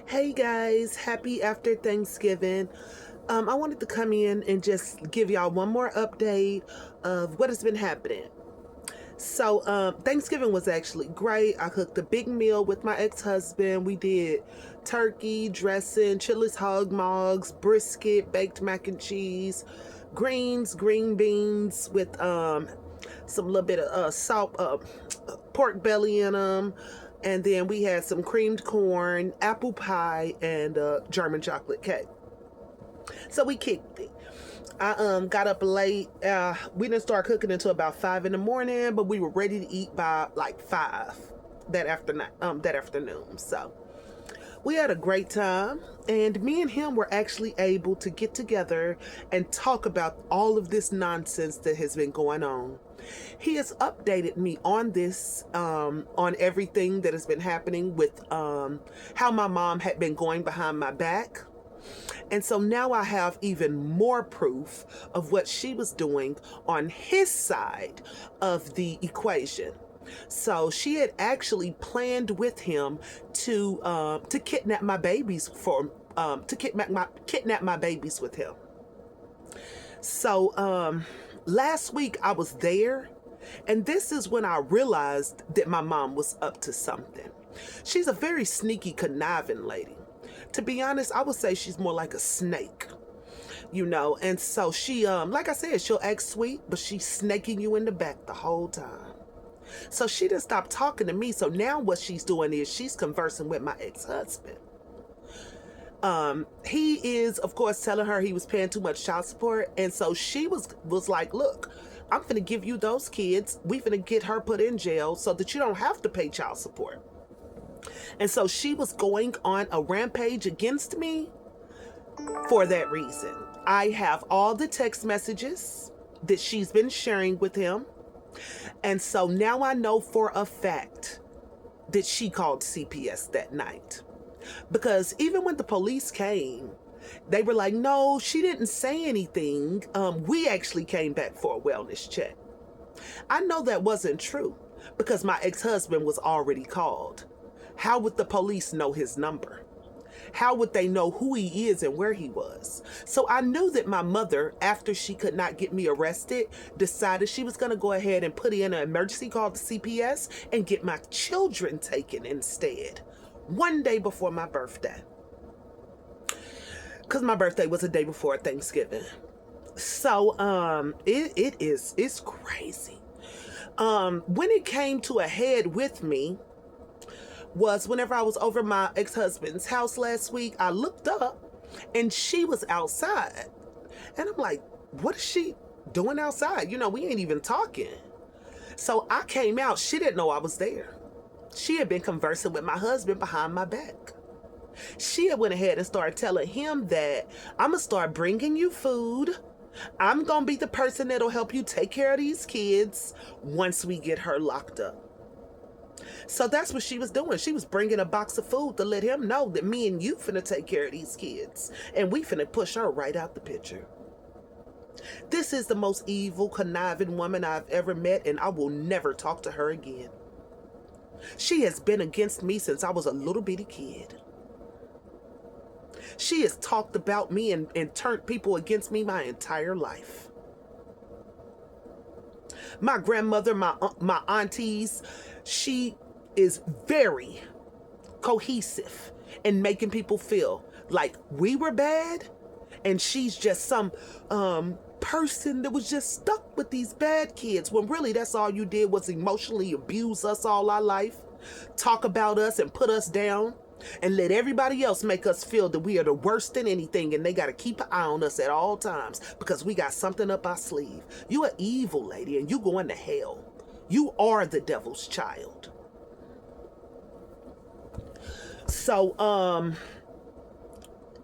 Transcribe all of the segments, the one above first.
Hey guys, happy after Thanksgiving. I wanted to come in and just give y'all one more update of what has been happening. Thanksgiving was actually great. I cooked a big meal with my ex-husband. We did turkey, dressing, chilies, hog mogs, brisket, baked mac and cheese, greens, green beans with some little bit of salt, pork belly in them. And then we had some creamed corn, apple pie, and German chocolate cake. So we kicked it. I got up late. We didn't start cooking until about 5 in the morning, but we were ready to eat by like 5 that afternoon. So we had a great time, and me and him were actually able to get together and talk about all of this nonsense that has been going on. He has updated me on this, on everything that has been happening with how my mom had been going behind my back. And so now I have even more proof of what she was doing on his side of the equation. So she had actually planned with him to kidnap my babies kidnap my babies with him. So last week I was there, and this is when I realized that my mom was up to something. She's a very sneaky, conniving lady. To be honest, I would say she's more like a snake, and so she, like I said, she'll act sweet, but she's snaking you in the back the whole time. So she didn't stop talking to me. So now what she's doing is she's conversing with my ex-husband. He is, of course, telling her he was paying too much child support. And so she was like, look, I'm finna give you those kids. We finna get her put in jail so that you don't have to pay child support. And so she was going on a rampage against me for that reason. I have all the text messages that she's been sharing with him. And so now I know for a fact that she called CPS that night. Because even when the police came, they were like, no, she didn't say anything. We actually came back for a wellness check. I know that wasn't true because my ex-husband was already called. How would the police know his number? How would they know who he is and where he was? So I knew that my mother, after she could not get me arrested, decided she was going to go ahead and put in an emergency call to CPS and get my children taken instead. One day before my birthday. Because my birthday was a day before Thanksgiving. So it's crazy. When it came to a head with me, was whenever I was over my ex-husband's house last week, I looked up and she was outside. And I'm like, what is she doing outside? We ain't even talking. So I came out. She didn't know I was there. She had been conversing with my husband behind my back. She had went ahead and started telling him that I'm going to start bringing you food. I'm going to be the person that'll help you take care of these kids once we get her locked up. So that's what she was doing. She was bringing a box of food to let him know that me and you finna take care of these kids. And we finna push her right out the picture. This is the most evil, conniving woman I've ever met, and I will never talk to her again. She has been against me since I was a little bitty kid. She has talked about me and turned people against me my entire life. My grandmother, my aunties, she is very cohesive in making people feel like we were bad and she's just some person that was just stuck with these bad kids, when really that's all you did was emotionally abuse us all our life, talk about us and put us down, and let everybody else make us feel that we are the worst in anything and they got to keep an eye on us at all times because we got something up our sleeve. You an evil lady and you going to hell. You are the devil's child. So,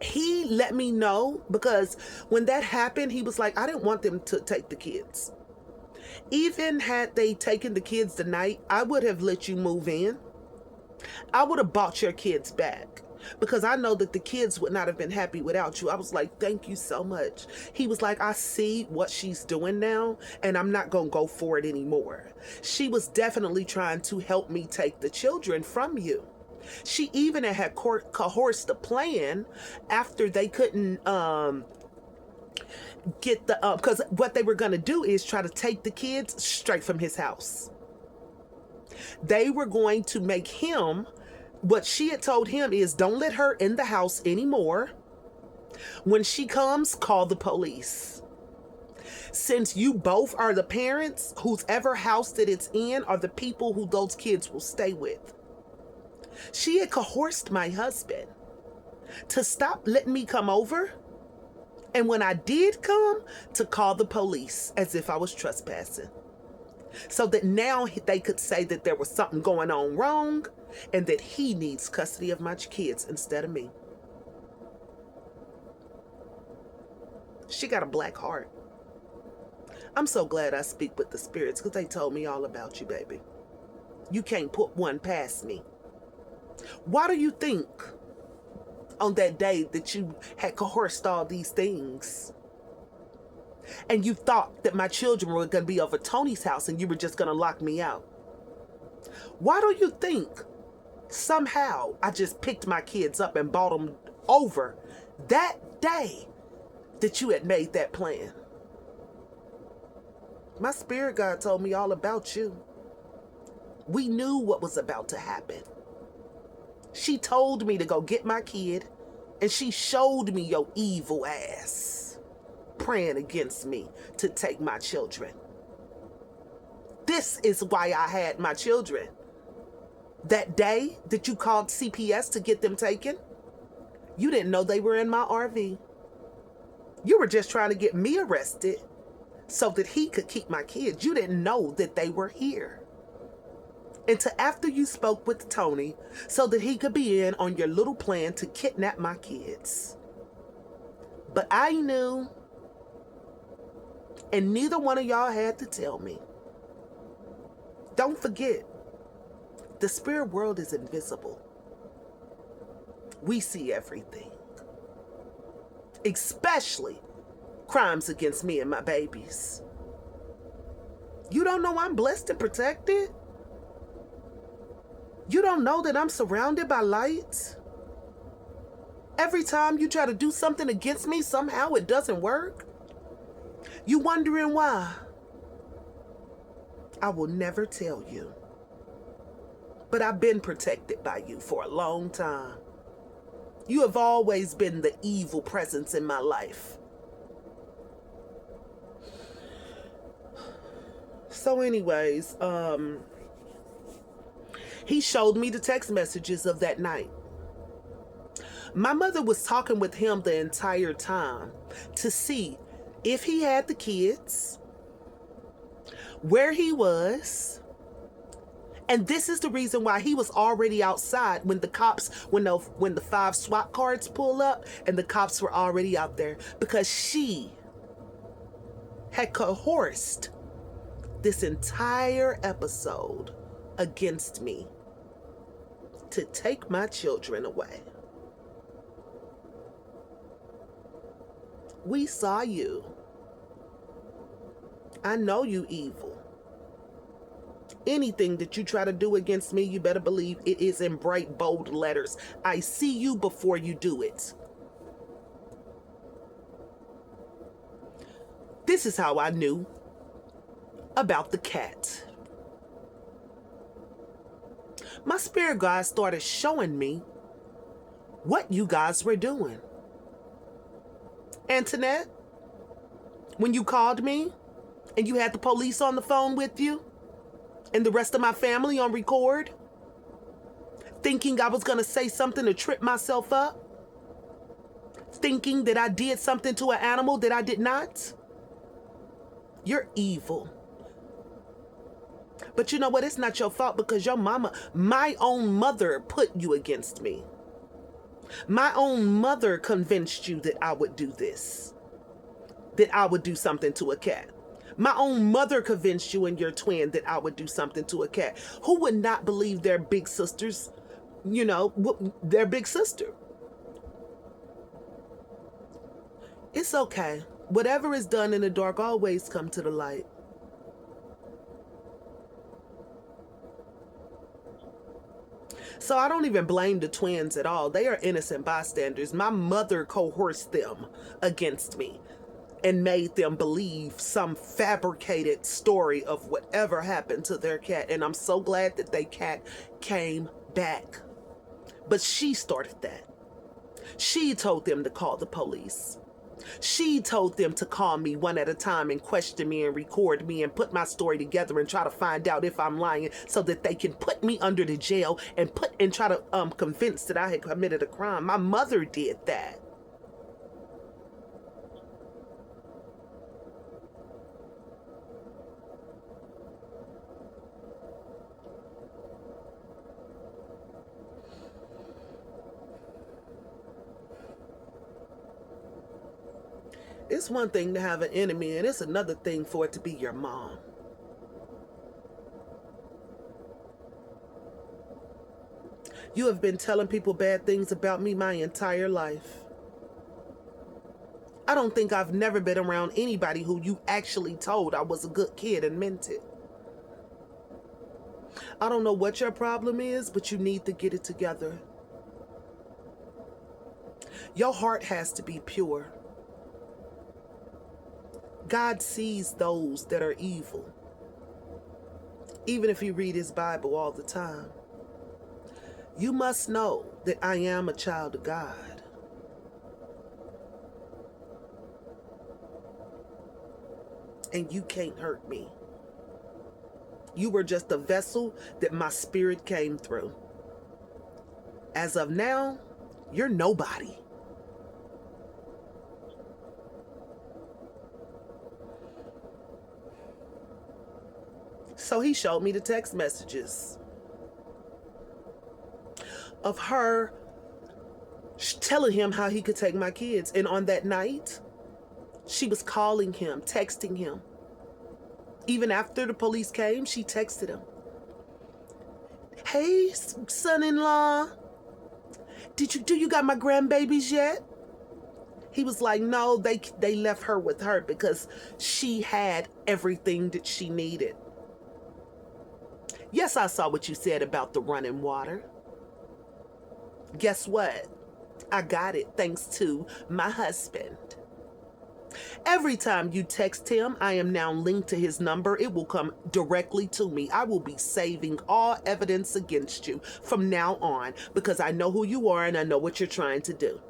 he let me know, because when that happened, he was like, I didn't want them to take the kids. Even had they taken the kids tonight, I would have let you move in. I would have bought your kids back because I know that the kids would not have been happy without you. I was like, thank you so much. He was like, I see what she's doing now and I'm not going to go for it anymore. She was definitely trying to help me take the children from you. She even had coerced a plan after they couldn't get the because what they were going to do is try to take the kids straight from his house. They were going to make him, what she had told him is, don't let her in the house anymore. When she comes, call the police. Since you both are the parents, whose ever house that it's in are the people who those kids will stay with. She had coerced my husband to stop letting me come over. And when I did come, to call the police as if I was trespassing. So that now they could say that there was something going on wrong and that he needs custody of my kids instead of me. She got a black heart. I'm so glad I speak with the spirits because they told me all about you, baby. You can't put one past me. Why do you think on that day that you had coerced all these things and you thought that my children were going to be over Tony's house and you were just going to lock me out? Why do you think somehow I just picked my kids up and brought them over that day that you had made that plan? My spirit guide told me all about you. We knew what was about to happen. She told me to go get my kid, and she showed me your evil ass praying against me to take my children. This is why I had my children. That day that you called CPS to get them taken, you didn't know they were in my RV. You were just trying to get me arrested so that he could keep my kids. You didn't know that they were here. Until after you spoke with Tony so that he could be in on your little plan to kidnap my kids. But I knew, and neither one of y'all had to tell me. Don't forget, the spirit world is invisible. We see everything, especially crimes against me and my babies. You don't know I'm blessed and protected? You don't know that I'm surrounded by light? Every time you try to do something against me, somehow it doesn't work? You wondering why? I will never tell you. But I've been protected by you for a long time. You have always been the evil presence in my life. So anyways, he showed me the text messages of that night. My mother was talking with him the entire time to see if he had the kids, where he was. And this is the reason why he was already outside when the cops, when the 5 SWAT cars pull up and the cops were already out there, because she had coerced this entire episode against me to take my children away. We saw you. I know you evil. Anything that you try to do against me, you better believe it is in bright, bold letters. I see you before you do it. This is how I knew about the cat. My spirit guide started showing me what you guys were doing. Antoinette, when you called me and you had the police on the phone with you and the rest of my family on record, thinking I was going to say something to trip myself up, thinking that I did something to an animal that I did not, you're evil. But you know what? It's not your fault because your mama, my own mother, put you against me. My own mother convinced you that I would do this, that I would do something to a cat. My own mother convinced you and your twin that I would do something to a cat. Who would not believe their big sisters, their big sister? It's okay. Whatever is done in the dark always come to the light. So I don't even blame the twins at all. They are innocent bystanders. My mother coerced them against me and made them believe some fabricated story of whatever happened to their cat. And I'm so glad that their cat came back. But she started that. She told them to call the police. She told them to call me one at a time and question me and record me and put my story together and try to find out if I'm lying so that they can put me under the jail and try to convince that I had committed a crime. My mother did that. It's one thing to have an enemy, and it's another thing for it to be your mom. You have been telling people bad things about me my entire life. I don't think I've never been around anybody who you actually told I was a good kid and meant it. I don't know what your problem is, but you need to get it together. Your heart has to be pure. God sees those that are evil, even if you read his Bible all the time. You must know that I am a child of God. And you can't hurt me. You were just a vessel that my spirit came through. As of now, you're nobody. So he showed me the text messages of her telling him how he could take my kids. And on that night, she was calling him, texting him. Even after the police came, she texted him. Hey, son-in-law, do you got my grandbabies yet? He was like, no, they left her with her because she had everything that she needed. Yes, I saw what you said about the running water. Guess what? I got it thanks to my husband. Every time you text him, I am now linked to his number. It will come directly to me. I will be saving all evidence against you from now on because I know who you are and I know what you're trying to do.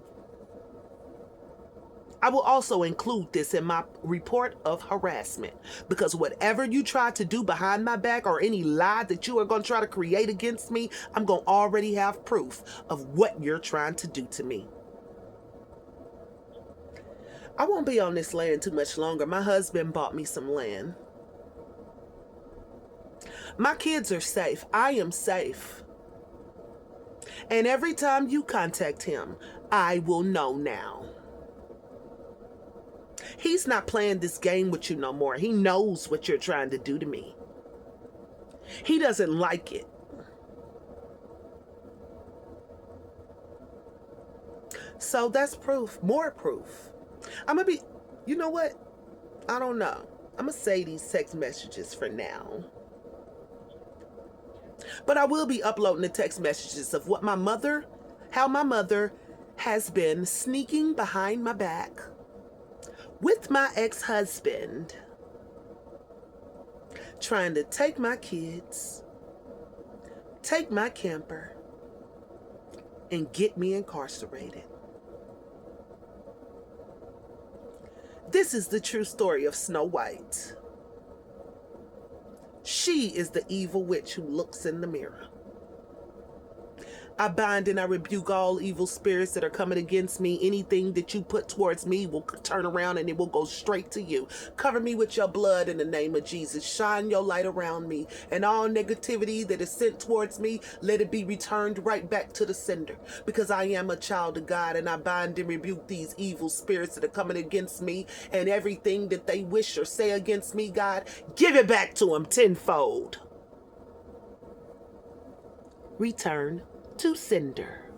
I will also include this in my report of harassment because whatever you try to do behind my back or any lie that you are going to try to create against me, I'm going to already have proof of what you're trying to do to me. I won't be on this land too much longer. My husband bought me some land. My kids are safe. I am safe. And every time you contact him, I will know now. He's not playing this game with you no more. He knows what you're trying to do to me. He doesn't like it. So that's proof, more proof. I'm going to be, you know what? I don't know. I'm going to say these text messages for now. But I will be uploading the text messages of how my mother has been sneaking behind my back with my ex-husband, trying to take my kids, take my camper, and get me incarcerated. This is the true story of Snow White. She is the evil witch who looks in the mirror. I bind and I rebuke all evil spirits that are coming against me. Anything that you put towards me will turn around and it will go straight to you. Cover me with your blood in the name of Jesus. Shine your light around me. And all negativity that is sent towards me, let it be returned right back to the sender. Because I am a child of God and I bind and rebuke these evil spirits that are coming against me. And everything that they wish or say against me, God, give it back to them tenfold. Return to sender.